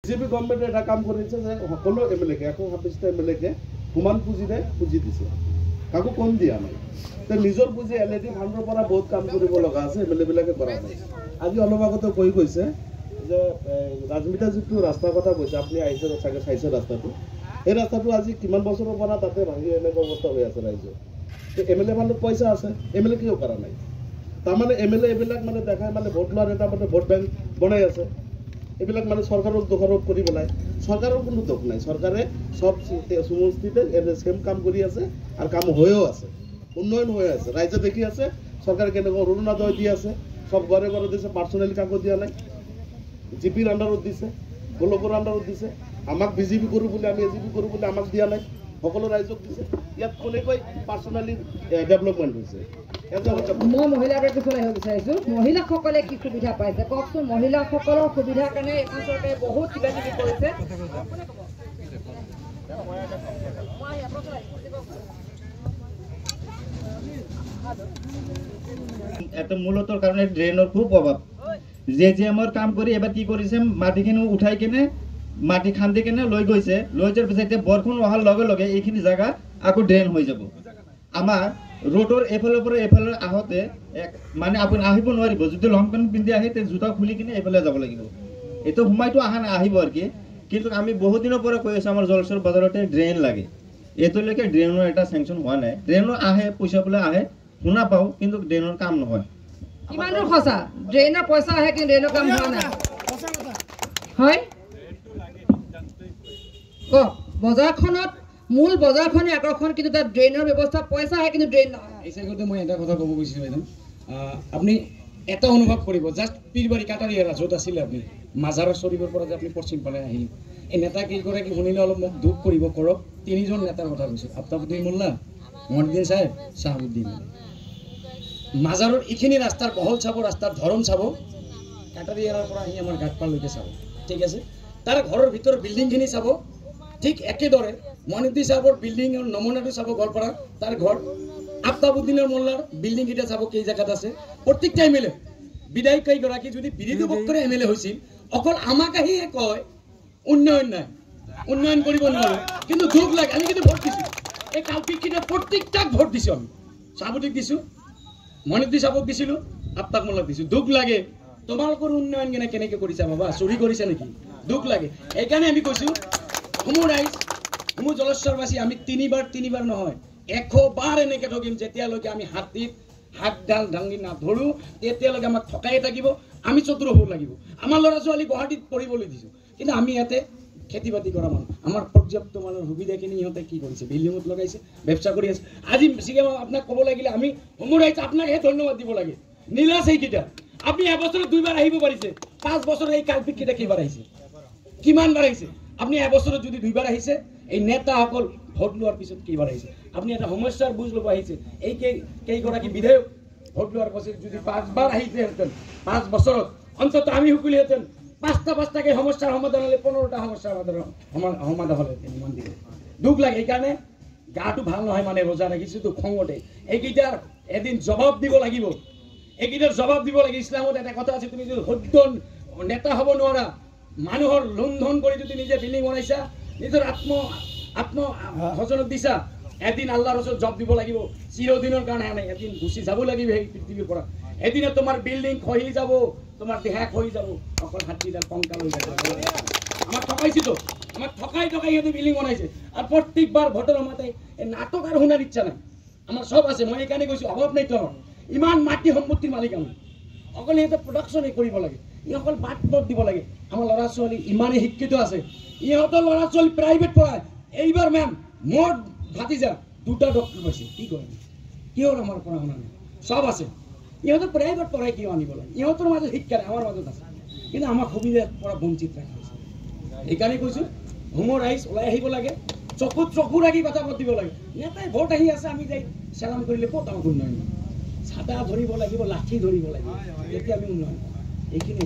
BJP গভৰ্ণমেণ্টে এটা কাম কৰিছে যে সকলো এমএলএকে 126টা এমএলএকে সমান পুঁজিৰে পুঁজি দিছে, কাকো কম দিয়া নাই। নিজৰ পুঁজি এলইডি ফাণ্ডৰ পৰা বহুত কাম কৰিব লগা আছে, এমএলএবিলাকে কৰা নাই। আজি অলপ আগতে কৈছে যে ৰাজমিতা যিটো ৰাস্তাৰ কথা কৈছে, আপুনি আহিছে চাগে চাইছে ৰাস্তাটো, এই ৰাস্তাটো আজি কিমান বছৰৰ পৰা তাতে ভাঙি এনেকুৱা অৱস্থা হৈ আছে ৰাইজৰ। এমএলএ ফাণ্ডত পইচা আছে, এমএলএ কিয় কৰা নাই? তাৰমানে এমএলএ এইবিলাক মানে দেখাই মানে ভোট লোৱাৰ এটা মানে ভোট বেংক বনাই আছে। এইবিলাক মানে চৰকাৰক দোষাৰোপ কৰি পেলাই, চৰকাৰৰ কোনো দোষ নাই। চৰকাৰে চব সমষ্টিতে ছেম কাম কৰি আছে আৰু কাম হৈও আছে, উন্নয়ন হৈ আছে, ৰাইজে দেখি আছে। চৰকাৰে কেনেকুৱা অৰুণোদয় দি আছে, চব ঘৰে ঘৰে দিছে, পাৰ্চনেলি কাকো দিয়া নাই। জিপিৰ আণ্ডাৰত দিছে, গোলকৰ আণ্ডাৰত দিছে। আমাক বিজেপি কৰোঁ বুলি, আমি এজিপি কৰোঁ বুলি আমাক দিয়া নাই, সকলো ৰাইজক দিছে। ইয়াত কোনেকৈ পাৰ্চনেলি ডেভেলপমেণ্ট হৈছে। মই মহিলাকে পিছলৈ আহিব বিচাৰিছোঁ, মহিলাসকলে কি সুবিধা পাইছে কওকচোন। মহিলাসকলৰ সুবিধাৰ কাৰণে এখন চৰকাৰে বহুত কিবা কিবি কৰিছে। এটা মূলতৰ কাৰণে ড্ৰেইনৰ খুব অভাৱ। জেজিএমৰ কাম কৰি এবাৰ কি কৰিছে, মাটিখিনি উঠাই কিনে মাটি খান্দি কিনে লৈ গৈছে, লৈ যোৱাৰ পিছত এতিয়া বৰষুণ অহাৰ লগে লগে এইখিনি জেগা আকৌ ড্ৰেইন হৈ যাব। আমাৰ ৰোডৰ এইফালৰ পৰা এইফালে আহোঁতে মানে আপুনি আহিব নোৱাৰিব, যদি লং পেণ্ট পিন্ধি আহে তে জোতা খুলি কিনে এইফালে যাব লাগিব। এইটো সময়টো অহা নাই, আহিব আৰু কি। কিন্তু আমি বহুত দিনৰ পৰা কৈ আছোঁ আমাৰ জলচৰ বজাৰতে ড্ৰেইন লাগে, এতিয়ালৈকে ড্ৰেইনৰ এটা চেংচন হোৱা নাই। ড্ৰেইনৰ আহে, পইচা বোলে আহে, শুনা পাওঁ, কিন্তু ড্ৰেইনৰ কাম নহয়। কিমান দূৰ সঁচা? ড্ৰেইনৰ পইচা আহে কিন্তু ড্ৰেইনৰ কাম হোৱা নাই, হয় কওক। বজাৰখনত মূল বজাৰখনে আকৰ্ষণ, কিন্তু তাত ড্ৰেইনৰ ব্যৱস্থা, পইচা আহে কিন্তু ড্ৰেইন নহয়। এই চাইডতে মই এটা কথা ক'ব গৈছিলোঁ বাইদেউ, আপুনি এটা অনুভৱ কৰিব, জাষ্ট পীৰবাৰী কাটাৰীয়া য'ত আছিলে আপুনি মাজাৰৰ শ্বৰীফৰ পৰা যে আপুনি পশ্চিম ফালে আহিলে, এই নেতা কেইগৰাকী শুনিলে অলপ মোক দুখ কৰিব, কৰক। 3জন নেতাৰ কথা কৈছোঁ, আফতাবুদ্দিন মোল্লা, মহিউদ্দিন চাহেব, শ্বাহাবুদ্দিন। মাজাৰৰ এইখিনি ৰাস্তাৰ বহল চাব, ৰাস্তাৰ ধৰণ চাব, কাটাৰীয়াৰ পৰা আহি আমাৰ ঘাটপাৰলৈকে চাব, ঠিক আছে। তাৰ ঘৰৰ ভিতৰৰ বিল্ডিংখিনি চাব, ঠিক একেদৰে মহিউদ্দিন চাহেবৰ বিল্ডিঙৰ নমুনাটো চাব, গোৱালপাৰা তাৰ ঘৰ। আফতাবুদ্দিনৰ মোল্লাৰ বিল্ডিং কেইটা চাব, কেই জেগাত আছে। প্ৰত্যেকটা এমএলএ বিধায়ক কেইগৰাকী যদি বিৰোধী পক্ষৰে এমএলএ হৈছিল, অকল আমাক আহিহে কয় উন্নয়ন নাই, উন্নয়ন কৰিব নোৱাৰো। কিন্তু দুখ লাগে, আমি কিন্তু ভোট দিছোঁ, এই কালপিতকেইটা প্ৰত্যেকটাক ভোট দিছোঁ। আমি চাহাবুদ্দিক দিছোঁ, মহিউদ্দিন চাহাবক দিছিলোঁ, আফতাব মোল্লাক দিছোঁ। দুখ লাগে, তোমালোকৰ উন্নয়ন কেনেকৈ কৰিছা বাবা, চুৰি কৰিছা নেকি? দুখ লাগে। সেইকাৰণে আমি কৈছোঁ, সমূহ ৰাইজ, সমূহ জলস্বৰবাসী, আমি তিনিবাৰ নহয় 100 বাৰ এনেকৈ ঠগিম, যেতিয়ালৈকে আমি হাতডাল দাঙি নধৰোঁ, তেতিয়ালৈকে আমাক ঠকাই থাকিব। আমি চতুৰ হ'ব লাগিব। আমাৰ ল'ৰা ছোৱালী গুৱাহাটীত পঢ়িবলৈ দিছোঁ, কিন্তু আমি ইয়াতে খেতি বাতি কৰা মানুহ, আমাৰ পৰ্যাপ্ত মানুহৰ সুবিধাখিনি ইহঁতে কি কৰিছে, বিল্ডিঙত লগাইছে, ব্যৱস্থা কৰি আছে। আজি বেছিকৈ আপোনাক ক'ব লাগিলে আমি সমূহ ৰাইজ আপোনাকহে ধন্যবাদ দিব লাগে। নীলাজ সেইকেইটা, আপুনি এবছৰত 2বাৰ আহিব পাৰিছে, 5 বছৰত এই কালপিতকেইটা কেইবাৰ আহিছে, কিমানবাৰ আহিছে? আপুনি এবছৰত যদি 2বাৰ আহিছে, এই নেতাসকল ভোট লোৱাৰ পিছত কেইবাৰ আহিছে? আপুনি এটা সমস্যাৰ বুজ ল'ব আহিছে। এই কেইগৰাকী বিধায়ক ভোট লোৱাৰ পাছত যদি 5বাৰ আহিছেহেঁতেন, 5 বছৰত অন্তত আমি শুকুলিহেঁতেন 5টাকৈ সমস্যাৰ সমাধান হ'লে 15টা সমস্যাৰ সমাধান হ'লেহেঁতেন। ইমান দিনে দুখ লাগে। সেইকাৰণে গাটো ভাল নহয়, মানে ৰোজা ৰাখিছোঁ তো খঙতে। এইকেইটাৰ এদিন জবাব দিব লাগিব, এইকেইটাৰ জবাব দিব লাগে। ইছলামত এটা কথা আছে, তুমি যদি সত্য নেতা হ'ব নোৱাৰা, মানুহৰ লুণ্ঠন কৰি যদি নিজে বিল্ডিং বনাইছা, নিজৰ আত্মসজনত দিছা, এদিন আল্লাহৰ ওচৰত জব দিব লাগিব। চিৰদিনৰ কাৰণে নাই, এদিন গুচি যাব লাগিব সেই পৃথিৱীৰ পৰা। এদিনে তোমাৰ বিল্ডিং খহি যাব, তোমাৰ দেহা খহি যাব, অকল হাতীডাল কংকাল হৈ যাব। আমাক ঠকাইছেতো, আমাক ঠকাই সিহঁতে বিল্ডিং বনাইছে। আৰু প্ৰত্যেকবাৰ ভোটৰ সময়তে এই নাটক আৰু শুনাৰ ইচ্ছা নাই। আমাৰ চব আছে, মই সেইকাৰণে কৈছোঁ অভাৱ নাই তোমাৰ। ইমান মাটি সম্পত্তিৰ মালিক আমি, অকল সিহঁতে প্ৰডাকশ্যনে কৰিব লাগে, ই অকল বাট পথ দিব লাগে। আমাৰ ল'ৰা ছোৱালী ইমানেই শিক্ষিত আছে, ইহঁতৰ ল'ৰা ছোৱালী প্ৰাইভেট পঢ়ায়। এইবাৰ মেম মোৰ ভাতিজা 2টা ডক্টৰ পাইছে, কি কৰে? কিয় আমাৰ পঢ়া শুনা নাই? চব আছে, ইহঁতৰ প্ৰাইভেট পঢ়াই কিয় আনিব লাগে? ইহঁতৰ মাজত শিক্ষা নাই, আমাৰ মাজত আছে, কিন্তু আমাক সুবিধাৰ পৰা বঞ্চিত ৰাখি হৈছে। সেইকাৰণে কৈছোঁ সমূহ ৰাইজ ওলাই আহিব লাগে, চকু ৰাখি কথা পাতিব লাগে। নেতাই ভোট আহি আছে, আমি যাই চেলাম কৰিলে ক'ত আমাক উন্নয়ন? ছাতা ধৰিব লাগিব, লাঠি ধৰিব লাগিব, তেতিয়া আমি উন্নয়ন। এইখিনি